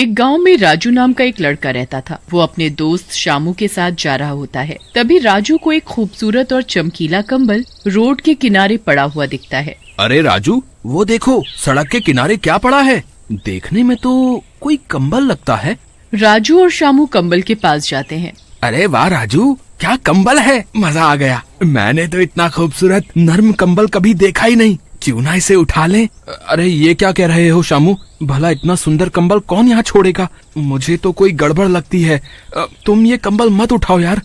एक गांव में राजू नाम का एक लड़का रहता था। वो अपने दोस्त शामू के साथ जा रहा होता है। तभी राजू को एक खूबसूरत और चमकीला कंबल रोड के किनारे पड़ा हुआ दिखता है। अरे राजू, वो देखो सड़क के किनारे क्या पड़ा है। देखने में तो कोई कंबल लगता है। राजू और शामू कंबल के पास जाते हैं। अरे वाह राजू, क्या कंबल है, मजा आ गया। मैंने तो इतना खूबसूरत नर्म कंबल कभी देखा ही नहीं। क्यों ना इसे उठा लें। अरे ये क्या कह रहे हो शामू, भला इतना सुंदर कंबल कौन यहाँ छोड़ेगा। मुझे तो कोई गड़बड़ लगती है। तुम ये कंबल मत उठाओ यार।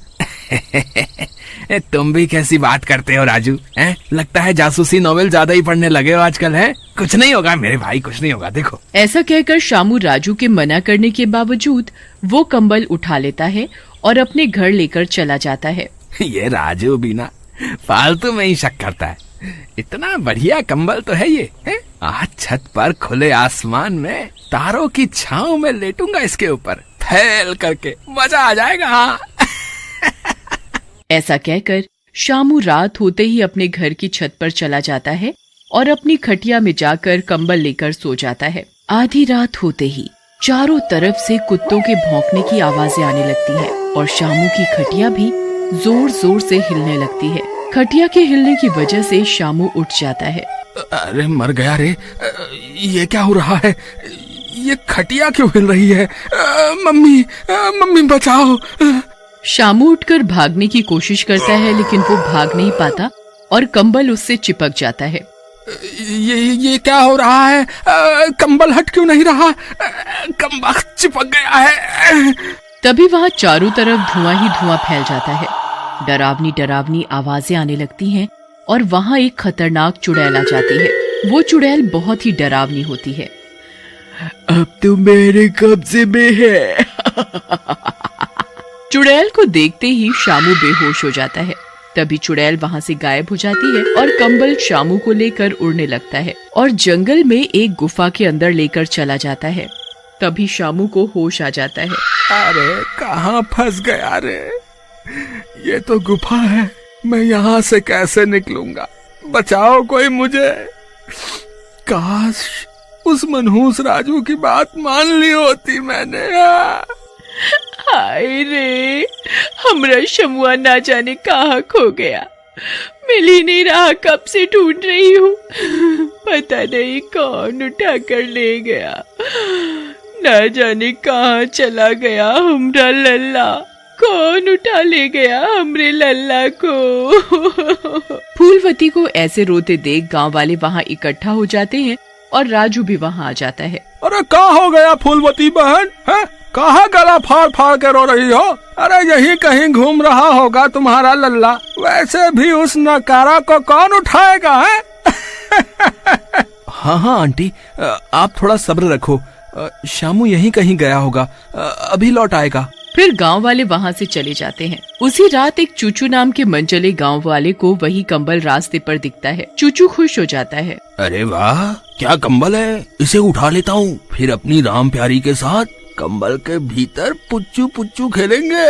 तुम भी कैसी बात करते हो राजू, हैं? लगता है जासूसी नॉवेल ज्यादा ही पढ़ने लगे हो आजकल, है? कुछ नहीं होगा मेरे भाई, कुछ नहीं होगा, देखो। ऐसा कहकर शामू राजू के मना करने के बावजूद वो कंबल उठा लेता है और अपने घर लेकर चला जाता है। ये राजू भी ना फालतू में ही शक करता है। इतना बढ़िया कंबल तो है ये, है? आज छत पर खुले आसमान में तारों की छांव में लेटूंगा इसके ऊपर फैल करके, मजा आ जाएगा। हाँ। ऐसा कहकर शामू रात होते ही अपने घर की छत पर चला जाता है और अपनी खटिया में जाकर कंबल लेकर सो जाता है। आधी रात होते ही चारों तरफ से कुत्तों के भौंकने की आवाजें आने लगती हैं और शामू की खटिया भी जोर जोर से हिलने लगती है। खटिया के हिलने की वजह से शामू उठ जाता है। अरे मर गया रे, ये क्या हो रहा है? ये खटिया क्यों हिल रही है? मम्मी, मम्मी बचाओ। शामू उठकर भागने की कोशिश करता है, लेकिन वो भाग नहीं पाता और कंबल उससे चिपक जाता है। ये क्या हो रहा है? कंबल हट क्यों नहीं रहा? कंबल चिपक गया है। तभी वहाँ चारों तरफ धुआं ही धुआं फैल जाता है। डरावनी डरावनी आवाजें आने लगती हैं और वहाँ एक खतरनाक चुड़ैल आ जाती है। वो चुड़ैल बहुत ही डरावनी होती है। अब तो मेरे कब्जे में है। चुड़ैल को देखते ही शामू बेहोश हो जाता है। तभी चुड़ैल वहाँ से गायब हो जाती है और कंबल शामू को लेकर उड़ने लगता है और जंगल में एक गुफा के अंदर लेकर चला जाता है। तभी शामू को होश आ जाता है। अरे कहाँ फंस गया रे? ये तो गुफा है, मैं यहाँ से कैसे निकलूंगा? बचाओ कोई मुझे। काश उस मनहूस राजू की बात मान ली होती मैंने। हाय रे, हमरा शमुआ ना जाने कहाँ खो गया। मिल ही नहीं रहा, कब से ढूंढ रही हूँ। पता नहीं कौन उठा कर ले गया। ना जाने कहाँ चला गया हमरा लल्ला। कौन उठा ले गया हमरे लल्ला को। फूलवती को ऐसे रोते देख गांव वाले वहाँ इकट्ठा हो जाते हैं और राजू भी वहाँ आ जाता है। अरे क्या हो गया फूलवती बहन, है? कहाँ गला फाड़ फाड़ के रो रही हो? अरे यही कहीं घूम रहा होगा तुम्हारा लल्ला। वैसे भी उस नकारा को कौन उठाएगा, है? हाँ हाँ आंटी, आप थोड़ा सब्र रखो। शामू यहीं कहीं गया होगा, अभी लौट आएगा। फिर गांव वाले वहां से चले जाते हैं। उसी रात एक चूचू नाम के मनचले गांव वाले को वही कंबल रास्ते पर दिखता है। चूचू खुश हो जाता है। अरे वाह, क्या कंबल है, इसे उठा लेता हूँ, फिर अपनी राम प्यारी के साथ कंबल के भीतर पुच्चू पुच्चू खेलेंगे।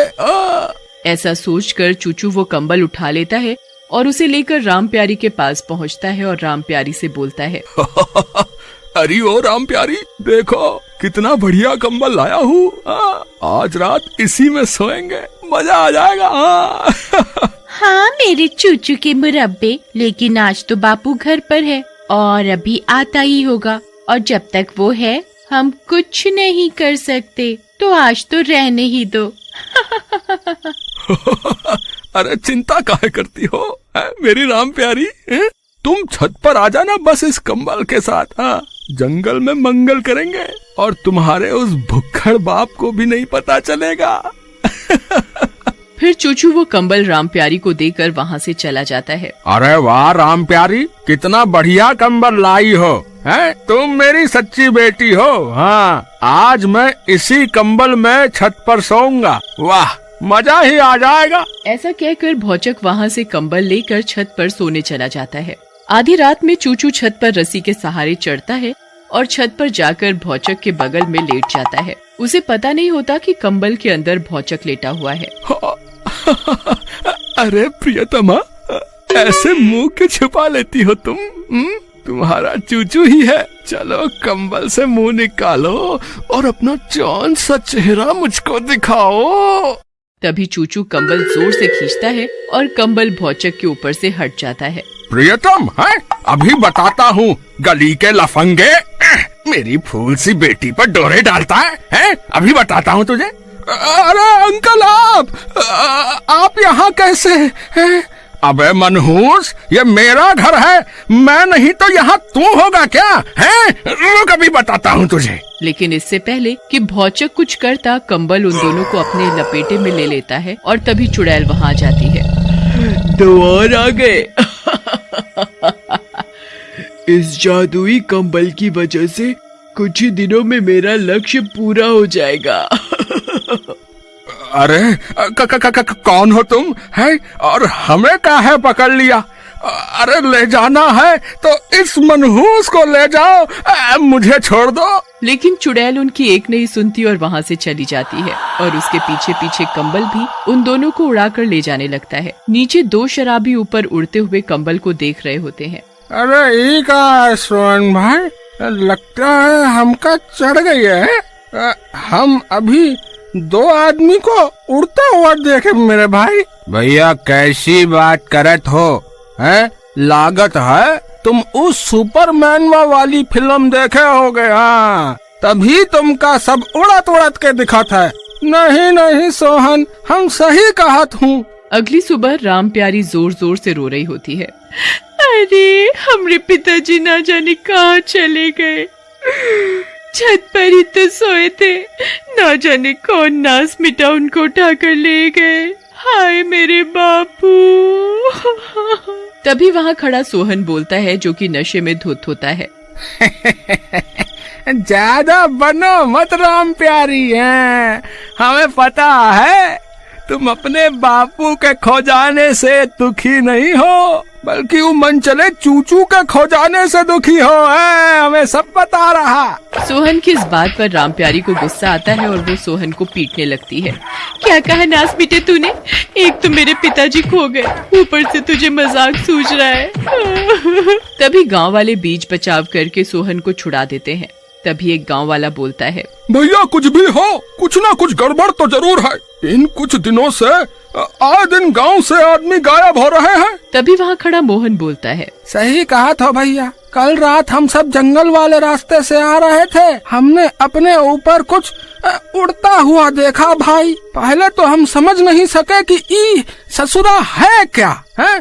ऐसा सोचकर चूचू वो कंबल उठा लेता है और उसे लेकर राम प्यारी के पास पहुँचता है और राम प्यारी से बोलता है। अरे ओ राम प्यारी, देखो कितना बढ़िया कंबल लाया हूँ। आज रात इसी में सोएंगे, मजा आ जाएगा। हाँ मेरे चूचू के मुरब्बे, लेकिन आज तो बापू घर पर है और अभी आता ही होगा, और जब तक वो है हम कुछ नहीं कर सकते, तो आज तो रहने ही दो। अरे चिंता काहे करती हो मेरी राम प्यारी? तुम छत पर आ जाना बस इस कंबल के साथ। हाँ, जंगल में मंगल करेंगे और तुम्हारे उस भुक्खड़ बाप को भी नहीं पता चलेगा। फिर चूचू वो कंबल राम प्यारी को देकर वहाँ से चला जाता है। अरे वाह राम प्यारी, कितना बढ़िया कंबल लाई हो, हैं? तुम मेरी सच्ची बेटी हो। हाँ, आज मैं इसी कंबल में छत पर सोऊंगा। वाह, मजा ही आ जाएगा। ऐसा कहकर भौचक वहाँ से कंबल लेकर छत पर सोने चला जाता है। आधी रात में चूचू छत पर रस्सी के सहारे चढ़ता है और छत पर जाकर भौचक के बगल में लेट जाता है। उसे पता नहीं होता कि कंबल के अंदर भौचक लेटा हुआ है। अरे प्रियतमा, ऐसे मुंह के छुपा लेती हो तुम? तुम्हारा चूचू ही है। चलो कंबल से मुंह निकालो और अपना चांद सा चेहरा मुझको दिखाओ। तभी चूचू कंबल जोर से खींचता है और कंबल भौचक के ऊपर से हट जाता है। प्रियतम है, अभी बताता हूँ गली के लफंगे, मेरी फूल सी बेटी पर डोरे डालता है? अभी बताता हूँ तुझे। अरे अंकल, आप यहाँ कैसे हैं? अबे मनहूस, ये मेरा घर है, मैं नहीं तो यहाँ तू होगा क्या? है, रुक अभी बताता हूँ तुझे। लेकिन इससे पहले कि भौचक कुछ करता, कंबल उन दोनों को अपने लपेटे में ले लेता है और तभी चुड़ैल वहाँ आ जाती है। द्वार आ गए। इस जादुई कंबल की वजह से कुछ ही दिनों में मेरा लक्ष्य पूरा हो जाएगा। अरे कौन हो तुम है, और हमें काहे पकड़ लिया? अरे ले जाना है तो इस मनहूस को ले जाओ, मुझे छोड़ दो। लेकिन चुड़ैल उनकी एक नहीं सुनती और वहाँ से चली जाती है और उसके पीछे पीछे कंबल भी उन दोनों को उड़ाकर ले जाने लगता है। नीचे दो शराबी ऊपर उड़ते हुए कंबल को देख रहे होते हैं। अरे ये का सोहन भाई, लगता है हमका चढ़ गई है। हम अभी दो आदमी को उड़ता हुआ देखे मेरे भाई। भैया कैसी बात करत हो, है? लागत है तुम उस सुपरमैन वाली फिल्म देखे होगे। हाँ, तभी तुमका सब उड़त उड़त के दिखत है। नहीं नहीं सोहन, हम सही कहत हूँ। अगली सुबह राम प्यारी जोर जोर से रो रही होती है। अरे हमरे पिताजी ना जाने कहाँ चले गए, छत पर ही तो सोए थे, ना जाने कौन नास मिटा उनको उठाकर ले गए। हाय मेरे बापू। तभी वहाँ खड़ा सोहन बोलता है, जो कि नशे में धुत होता है। ज्यादा बनो मत राम प्यारी है, हमें पता है तुम अपने बापू के खो जाने से दुखी नहीं हो, बल्कि वो मन चले चूचू के खो जाने से दुखी हो। है, हमें सब बता रहा। सोहन की इस बात पर राम प्यारी को गुस्सा आता है और वो सोहन को पीटने लगती है। क्या कहा नास बेटे तूने? एक तो मेरे पिताजी खो गए, ऊपर से तुझे मजाक सूझ रहा है। तभी गांव वाले बीच बचाव करके सोहन को छुड़ा देते हैं। तभी एक गांव वाला बोलता है, भैया कुछ भी हो, कुछ ना कुछ गड़बड़ तो जरूर है। इन कुछ दिनों से आए दिन गांव से आदमी गायब हो रहे हैं। तभी वहाँ खड़ा मोहन बोलता है, सही कहा था भैया, कल रात हम सब जंगल वाले रास्ते से आ रहे थे, हमने अपने ऊपर कुछ उड़ता हुआ देखा भाई। पहले तो हम समझ नहीं सके कि ई ससुरा है क्या है।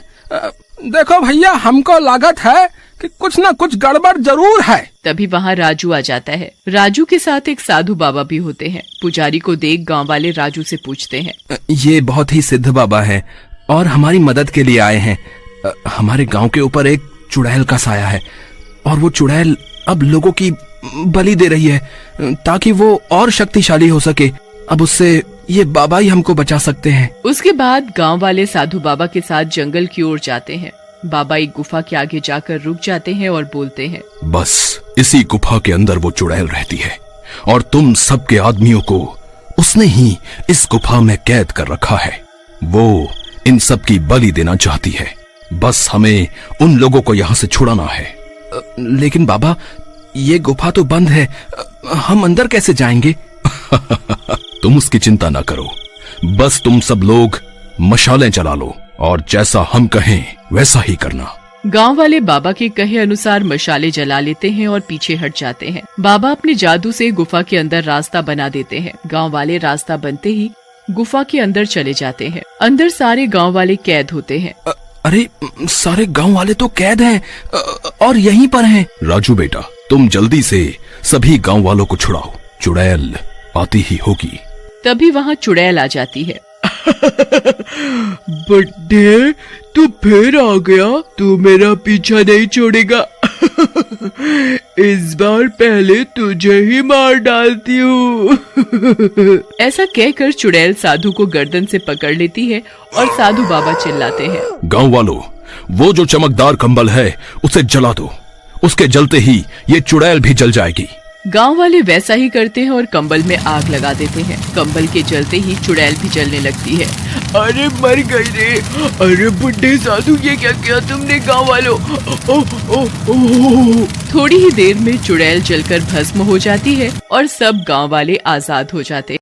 देखो भैया, हमको लागत है कि कुछ ना कुछ गड़बड़ जरूर है। तभी वहाँ राजू आ जाता है। राजू के साथ एक साधु बाबा भी होते हैं। पुजारी को देख गांव वाले राजू से पूछते हैं, ये बहुत ही सिद्ध बाबा है और हमारी मदद के लिए आए हैं। हमारे गांव के ऊपर एक चुड़ैल का साया है और वो चुड़ैल अब लोगों की बलि दे रही है ताकि वो और शक्तिशाली हो सके। अब उससे ये बाबा ही हमको बचा सकते हैं। उसके बाद गांव वाले साधु बाबा के साथ जंगल की ओर जाते हैं। बाबा एक गुफा के आगे जाकर रुक जाते हैं और बोलते हैं, बस इसी गुफा के अंदर वो चुड़ैल रहती है और तुम सबके आदमियों को उसने ही इस गुफा में कैद कर रखा है। वो इन सब की बलि देना चाहती है। बस हमें उन लोगों को यहाँ से छुड़ाना है। लेकिन बाबा, ये गुफा तो बंद है, हम अंदर कैसे जाएंगे? तुम उसकी चिंता ना करो, बस तुम सब लोग मशालें जला लो और जैसा हम कहें वैसा ही करना। गांव वाले बाबा के कहे अनुसार मशाले जला लेते हैं और पीछे हट जाते हैं। बाबा अपने जादू से गुफा के अंदर रास्ता बना देते हैं। गांव वाले रास्ता बनते ही गुफा के अंदर चले जाते हैं। अंदर सारे गांव वाले कैद होते हैं। अरे सारे गांव वाले तो कैद हैं और यहीं पर हैं। राजू बेटा, तुम जल्दी से सभी गांव वालों को छुड़ाओ, चुड़ैल आती ही होगी। तभी वहाँ चुड़ैल आ जाती है। बड्ढे, तू फिर आ गया, तू मेरा पीछा नहीं छोड़ेगा। इस बार पहले तुझे ही मार डालती हूँ। ऐसा कहकर चुड़ैल साधु को गर्दन से पकड़ लेती है और साधु बाबा चिल्लाते हैं, गांव वालों, वो जो चमकदार कंबल है उसे जला दो, उसके जलते ही ये चुड़ैल भी जल जाएगी। गांव वाले वैसा ही करते हैं और कंबल में आग लगा देते हैं। कंबल के जलते ही चुड़ैल भी जलने लगती है। अरे मर गई रे, अरे बुड्ढे साधु ये क्या किया तुमने गांव वालों। थोड़ी ही देर में चुड़ैल जलकर भस्म हो जाती है और सब गांव वाले आजाद हो जाते हैं।